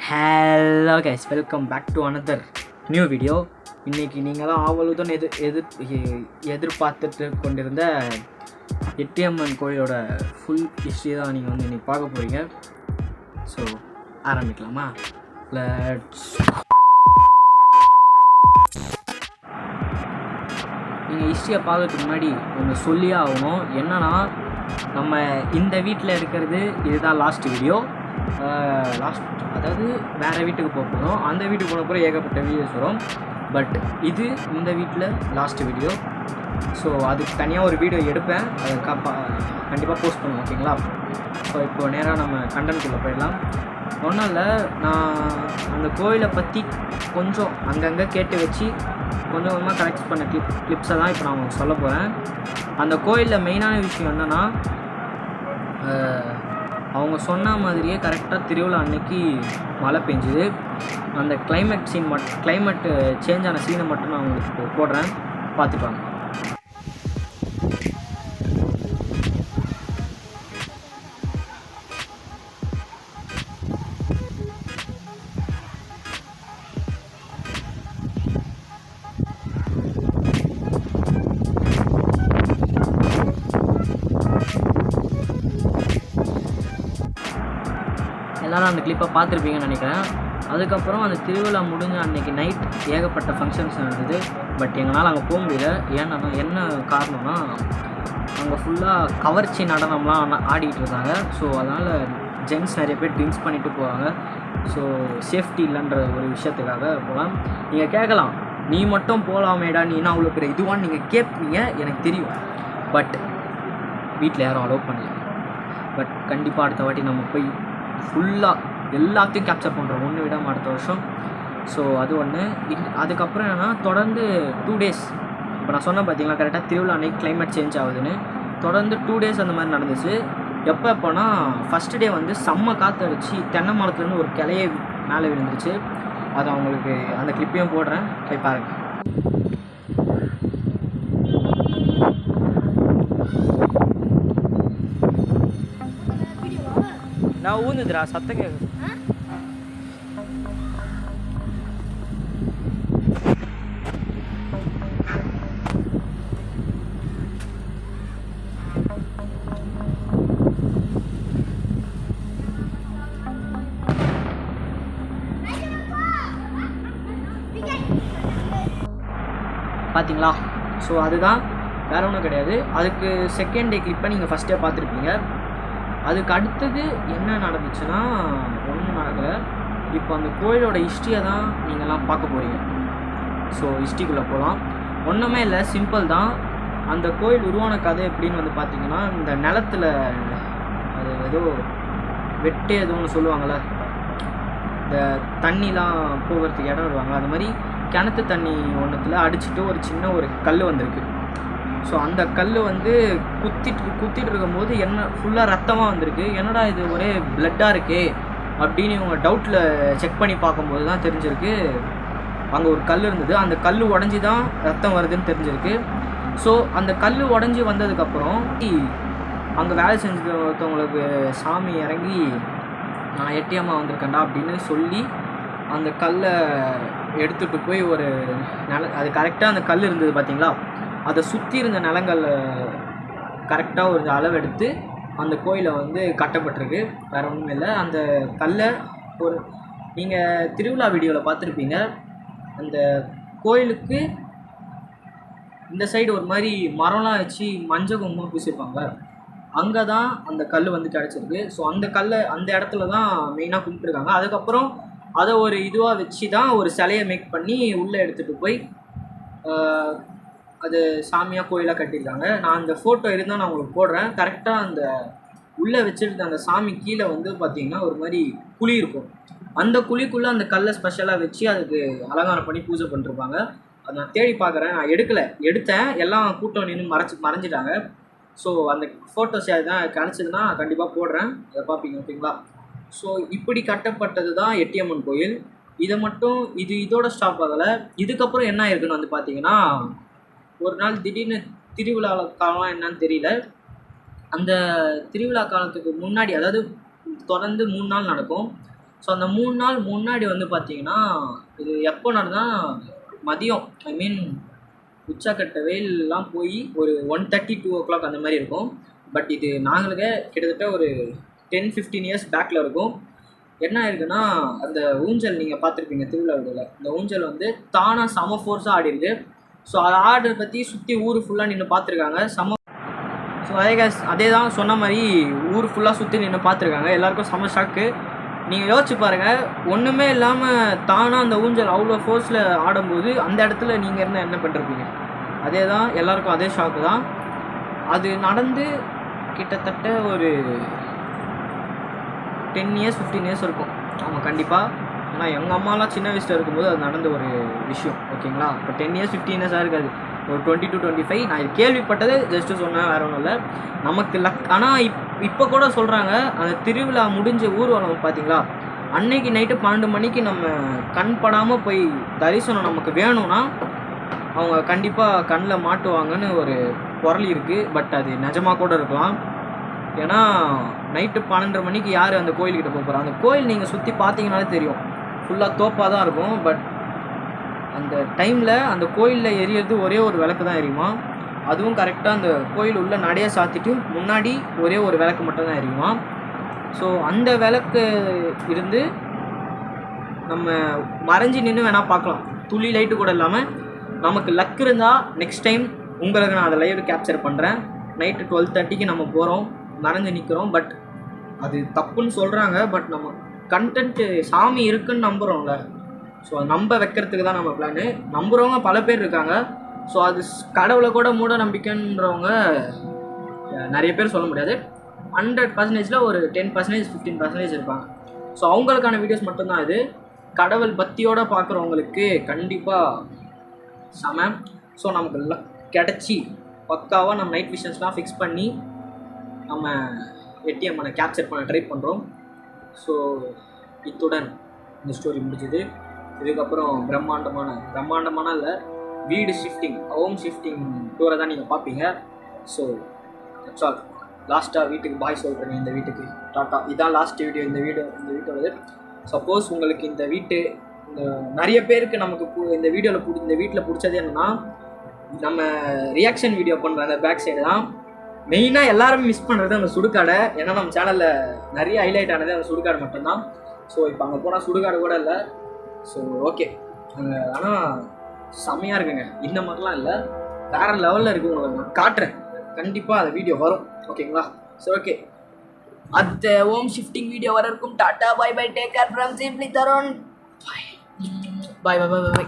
Hello guys, welcome back to another new video. இன்றைக்கி நீங்களாம் ஆவலுடன் எதிர்பார்த்துட்டு கொண்டிருந்த எட்டியம்மன் கோயிலோட ஃபுல் ஹிஸ்ட்ரி தான் நீங்கள் இன்றைக்கி பார்க்க போகிறீங்க. ஸோ ஆரம்பிக்கலாமா? நீங்கள் ஹிஸ்ட்ரியை பார்க்கறதுக்கு முன்னாடி ஒன்று சொல்லியே ஆகணும். என்னன்னா, நம்ம இந்த வீட்டில் இருக்கிறது இதுதான் லாஸ்ட் வீடியோ. அதாவது வேறு வீட்டுக்கு போகிறோம். அந்த வீட்டுக்கு போன அப்புறம் ஏகப்பட்ட வீடியோஸ் வரும். பட் இது இந்த வீட்டில் லாஸ்ட் வீடியோ. ஸோ அதுக்கு தனியாக ஒரு வீடியோ எடுப்பேன், அதை கண்டிப்பாக போஸ்ட் பண்ணுவோம், ஓகேங்களா? ஸோ இப்போது நேராக நம்ம கண்டென்ட்குள்ளே போயிடலாம். ஒன்றும் இல்லை, நான் அந்த கோயிலை பற்றி கொஞ்சம் அங்கங்கே கேட்டு வச்சு கொஞ்சம் கொஞ்சமாக கலெக்ட் பண்ண கிளிப்ஸை தான் இப்போ நான் உங்களுக்கு சொல்ல போகிறேன். அந்த கோயிலில் மெயினான விஷயம் என்னென்னா, அவங்க சொன்ன மாதிரியே கரெக்டாக திருவிழா அன்னைக்கு மழை பெஞ்சுது. அந்த கிளைமேட்டு சேஞ்ச் ஆன சீனை மட்டும் நான் உங்களுக்கு போடுறேன், பார்த்துப்பாங்க. எல்லோரும் அந்த கிளிப்பை பார்த்துருப்பீங்கன்னு நினைக்கிறேன். அதுக்கப்புறம் அந்த திருவிழா முடிஞ்ச அன்றைக்கி நைட் ஏகப்பட்ட ஃபங்க்ஷன்ஸ் நடந்தது. பட் எங்களால் அங்கே போக முடியல. ஏன்னா என்ன காரணம்னா, அங்கே ஃபுல்லாக கவர்ச்சி நடனம்லாம் ஆடிக்கிட்டு இருந்தாங்க. ஸோ அதனால் ஜென்ட்ஸ் நிறைய பேர் ட்ரிங்க்ஸ் பண்ணிவிட்டு போவாங்க. ஸோ சேஃப்டி இல்லைன்ற ஒரு விஷயத்துக்காக போகலாம். நீங்கள் கேட்கலாம், நீ மட்டும் போகலாமேடா, நீ என்ன அவ்வளோ பெரிய இதுவான்னு நீங்கள் கேட்பீங்க, எனக்கு தெரியும். பட் வீட்டில் யாரும் அலோவ் பண்ணல. பட் கண்டிப்பாக அடுத்த வாட்டி நம்ம போய் ஃபுல்லாக எல்லாத்தையும் கேப்சர் பண்ணுறோம், ஒன்று விடாமல் அடுத்த வருஷம். ஸோ அது ஒன்று. அதுக்கப்புறம் என்னென்னா, தொடர்ந்து 2 days, இப்போ நான் சொன்னேன் பார்த்தீங்களா, கரெக்டாக திருவிழா அன்னைக்கு கிளைமேட் சேஞ்ச் ஆகுதுன்னு. தொடர்ந்து 2 days அந்த மாதிரி நடந்துச்சு. எப்போனா, ஃபஸ்ட்டு டே செம்ம காற்றடிச்சு தென்னை மரத்துலேருந்து ஒரு கிளையை மேலே விழுந்துருச்சு. அது அவங்களுக்கு அந்த கிளிப்பையும் போடுறேன், போய் பாருங்கள். நான் ஊந்துதுரா, சத்தம் கேட்குது. பார்த்தீங்களா? ஸோ அதுதான், வேறு ஒன்றும் கிடையாது. அதுக்கு செகண்ட் டே கிளிப்பை நீங்கள் ஃபஸ்ட்டே பார்த்துருப்பீங்க. அதுக்கு அடுத்தது என்ன நடந்துச்சுன்னா, ஒன்றும் நடக்கலை. இப்போ அந்த கோயிலோட ஹிஸ்ட்ரியை தான் நீங்கள்லாம் பார்க்க போகிறீங்க. ஸோ ஹிஸ்ட்ரிக்குள்ளே போகலாம். ஒன்றுமே இல்லை, சிம்பிள் தான். அந்த கோயில் உருவான கதை எப்படின்னு பார்த்தீங்கன்னா, இந்த நிலத்தில் அது ஏதோ வெட்டு ஏதோ ஒன்று சொல்லுவாங்கள்ல, இந்த தண்ணிலாம் போகிறதுக்கு இடம் விடுவாங்க, அது மாதிரி கிணத்து தண்ணி ஒன்றுத்தில் அடிச்சுட்டு ஒரு சின்ன ஒரு கல் வந்திருக்கு. ஸோ அந்த கல் குத்திட்டு இருக்கும்போது என்ன ஃபுல்லாக ரத்தமாக வந்திருக்கு. என்னடா இது ஒரே பிளட்டாக இருக்கே அப்படின்னு இவங்க டவுட்டில் செக் பண்ணி பார்க்கும்போது தான் தெரிஞ்சிருக்கு, அங்கே ஒரு கல் இருந்தது. அந்த கல் உடஞ்சி தான் ரத்தம் வருதுன்னு தெரிஞ்சிருக்கு. ஸோ அந்த கல் உடஞ்சி வந்ததுக்கப்புறம் அங்கே வேலை செஞ்சு ஒருத்தவங்களுக்கு சாமி இறங்கி, நான் எட்டியம்மா வந்திருக்கேன்டா அப்படின்னு சொல்லி அந்த கல்லை எடுத்துகிட்டு போய் ஒரு அது கரெக்டாக அந்த கல் இருந்தது பார்த்தீங்களா, அதை சுற்றி இருந்த நிலங்கள் கரெக்டாக ஒரு அளவு எடுத்து அந்த கோயிலை கட்டப்பட்டிருக்கு. வேறு ஒன்றும் இல்லை. அந்த கல்லை ஒரு நீங்கள் திருவிழா வீடியோவில் பார்த்துருப்பீங்க. அந்த கோயிலுக்கு இந்த சைடு ஒரு மாதிரி மரம்லாம் வச்சு மஞ்சள் குங்குமம் பூசியிருப்பாங்க. அங்கே தான் அந்த கல் கிடச்சிருக்கு. ஸோ அந்த கல்லை அந்த இடத்துல தான் மெயினாக கும்பிட்டுருக்காங்க. அதுக்கப்புறம் அதை ஒரு இதுவாக வச்சு தான் ஒரு சிலையை மேக் பண்ணி உள்ளே எடுத்துகிட்டு போய் அது சாமியாக கோயிலாக கட்டியிருக்காங்க. நான் அந்த ஃபோட்டோ இருந்தால் நான் உங்களுக்கு போடுறேன். கரெக்டாக அந்த உள்ளே வச்சுருந்த அந்த சாமி கீழே பார்த்திங்கன்னா ஒரு மாதிரி குழி இருக்கும். அந்த குழிக்குள்ளே அந்த கல்லை ஸ்பெஷலாக வச்சு அதுக்கு அலங்காரம் பண்ணி பூஜை பண்ணிருப்பாங்க. அதை நான் தேடி பார்க்குறேன். நான் எடுத்தேன், எல்லாம் கூட்டம் நின்று மறைஞ்சிட்டாங்க. ஸோ அந்த ஃபோட்டோஸ் எதுனா கிடச்சிதுன்னா கண்டிப்பாக போடுறேன், அதை பார்ப்பீங்க, ஓகேங்களா? ஸோ இப்படி கட்டப்பட்டது தான் எட்டியம்மன் கோயில். இதை மட்டும் இதோட ஸ்டாப் ஆகலை. இதுக்கப்புறம் என்ன இருக்குன்னு பார்த்தீங்கன்னா, ஒரு நாள் திடீர்னு திருவிழா காலம் என்னன்னு தெரியல, அந்த திருவிழா காலத்துக்கு முன்னாடி, அதாவது தொடர்ந்து 3 நாள் நடக்கும். ஸோ அந்த 3 நாள் முன்னாடி வந்து பார்த்தீங்கன்னா இது எப்போ நடந்தால் மதியம் ஐ மீன் உச்சக்கட்ட வெயிலெலாம் போய் ஒரு 1:30 2 o'clock அந்த மாதிரி இருக்கும். பட் இது நாங்களுக்கே கிட்டத்தட்ட ஒரு 10-15 இயர்ஸ் பேக்கில் இருக்கும். என்ன ஆயிருக்குன்னா அந்த ஊஞ்சல் நீங்கள் பார்த்துருப்பீங்க திருவிழா வீடியோவில், இந்த ஊஞ்சல் வந்து தானாக செம ஃபோர்ஸாக ஆடிருக்கு. ஸோ அதை ஆர்டரை பற்றி சுற்றி ஊர் ஃபுல்லாக நின்று பார்த்துருக்காங்க செம. ஸோ அதே தான் சொன்ன மாதிரி ஊர் ஃபுல்லாக சுற்றி நின்று பார்த்துருக்காங்க. எல்லாருக்கும் செம ஷாக்கு. நீங்கள் யோசிச்சு பாருங்கள், ஒன்றுமே இல்லாமல் தானாக அந்த ஊஞ்சல் அவ்வளோ ஃபோர்ஸில் ஆடும்போது அந்த இடத்துல நீங்கள் இருந்தால் என்ன பண்ணிருப்பீங்க? அதே தான் எல்லாருக்கும் அதே ஷாக்கு தான். அது நடந்து கிட்டத்தட்ட ஒரு 10 இயர்ஸ் 15 இயர்ஸ் இருக்கும். ஆமாம் கண்டிப்பாக. ஏன்னா எங்கள் அம்மாலாம் சின்ன வயசில் இருக்கும்போது அது நடந்த ஒரு விஷயம். ஓகேங்களா? இப்போ 10 இயர்ஸ் 15 இயர்ஸாக இருக்காது, ஒரு 20 to 25. நான் இது கேள்விப்பட்டது ஜஸ்ட்டு சொன்னேன், வேறு ஒன்றும் இல்லை. நமக்கு ஆனால் இப்போ கூட சொல்கிறாங்க, அந்த திருவிழா முடிஞ்ச ஊர்வலம் பார்த்தீங்களா, அன்னைக்கு நைட்டு 12 மணிக்கு நம்ம கண் படாமல் போய் தரிசனம் நமக்கு வேணும்னா அவங்க கண்டிப்பாக கண்ணில் மாட்டுவாங்கன்னு ஒரு குரல் இருக்குது. பட் அது நிஜமாக கூட இருக்கலாம். ஏன்னா நைட்டு 12:30 மணிக்கு யார் அந்த கோயில்கிட்ட போகிறாங்க? அந்த கோயில் நீங்கள் சுற்றி பார்த்தீங்கனாலே தெரியும், ஃபுல்லாக தோப்பாக தான் இருக்கும். பட் அந்த டைமில் அந்த கோயிலில் எரியறது ஒரே ஒரு விளக்கு தான் எரியுமா. அதுவும் கரெக்டாக அந்த கோயில் உள்ள நடைய சாத்திட்டு முன்னாடி ஒரே ஒரு விளக்கு மட்டும் தான் எரியுமா. ஸோ அந்த விளக்கு இருந்து நம்ம மறைஞ்சி நின்று வேணால் பார்க்கலாம், துளி லைட்டு கூட இல்லாமல். நமக்கு லக் இருந்தால் நெக்ஸ்ட் டைம் உங்களுக்கு நான் அதை லைவ் கேப்சர் பண்ணுறேன். நைட்டு 12:30க்கு நம்ம போகிறோம், மறைஞ்சு நிற்கிறோம். பட் அது தப்புன்னு சொல்கிறாங்க. பட் நம்ம கண்டென்ட்டு சாமி இருக்குன்னு நம்புகிறோம்ல, ஸோ நம்ப வைக்கிறதுக்கு தான் நம்ம பிளானு. நம்புகிறவங்க பல பேர் இருக்காங்க. ஸோ அது கடவுளை கூட மூட நம்பிக்கைன்றவங்க நிறைய பேர் சொல்ல முடியாது. 100%ல் ஒரு 10% 15% இருப்பாங்க. ஸோ அவங்களுக்கான வீடியோஸ் மட்டும்தான் இது. கடவுள் பக்தியோடு பார்க்குறவங்களுக்கு கண்டிப்பாக செம. ஸோ நமக்கு கிடச்சி பக்காவாக நம்ம நைட் விஷன்ஸ்லாம் ஃபிக்ஸ் பண்ணி நம்ம ஏடிஎம் கேப்சர் பண்ண ட்ரை பண்ணுறோம். ஸோ இத்துடன் இந்த ஸ்டோரி முடிஞ்சுது. இதுக்கப்புறம் பிரம்மாண்டமான இல்லை, வீடு ஷிஃப்டிங், ஹோம் ஷிஃப்டிங் டூரை தான் நீங்கள் பார்ப்பீங்க. So that's all. லாஸ்ட்டாக வீட்டுக்கு பாய் சொல்கிறேங்க, இந்த வீட்டுக்கு டாட்டா. இதுதான் லாஸ்ட் வீடியோ. இந்த வீடியோவில் சப்போஸ் உங்களுக்கு இந்த நிறைய பேருக்கு நமக்கு இந்த வீட்டில் பிடிச்சது என்னென்னா, நம்ம ரியாக்ஷன் வீடியோ பண்ணுற அந்த பேக் சைடு தான் மெயினாக எல்லாருமே மிஸ் பண்ணுறது அந்த சுடுகாடை. ஏன்னா நம்ம சேனலில் நிறைய ஹைலைட் ஆனது அந்த சுடுகாடு மட்டும்தான். ஸோ இப்போ அங்கே போனால் சுடுகாடு கூட இல்லை. ஸோ ஓகே, அங்கே ஆனால் செம்மையாக இருக்குங்க. இந்த மாதிரிலாம் இல்லை, வேறு லெவலில் இருக்குது. உங்களுக்கு நான் காட்டுறேன், கண்டிப்பாக அந்த வீடியோ வரும். ஓகேங்களா? ஸோ ஓகே, அடுத்த ஹோம் ஷிஃப்டிங் வீடியோ வர இருக்கும். Tata, bye bye, take care from simply Tarun. Bye bye bye bye by.